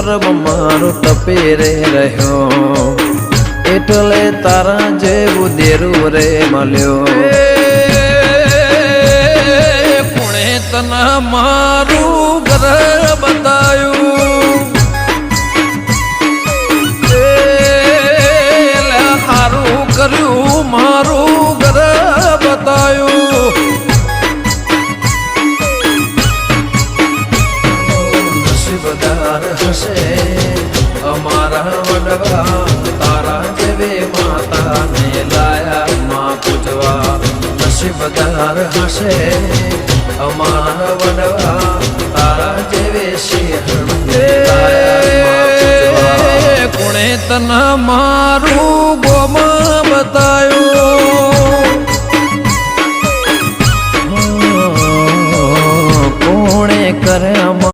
કર્મ મારું ટપી રે રહ્યો એટલે તારા જેવું દેરું રે મળ્યો કોણે તને મારું ઘર બતાયું હારું કર્યું મારું ઘર બતાયું નસીબદાર હશે અમારા વડવા તારા જેવી માતાને લાયા માં પૂજવા નસીબદાર હશે અમારા વડવા તારા જેવી સિંહણને લાયા કોણે તને મારું ગોમાં બતાયું કોણે કર્યા